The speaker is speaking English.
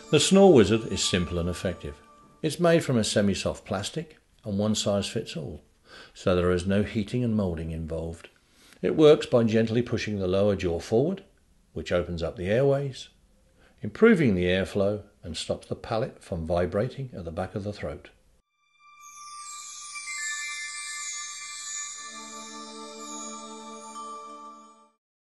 The SnoreWizard is simple and effective. It's made from a semi-soft plastic and one size fits all, so there is no heating and moulding involved. It works by gently pushing the lower jaw forward, which opens up the airways, improving the airflow and stops the palate from vibrating at the back of the throat.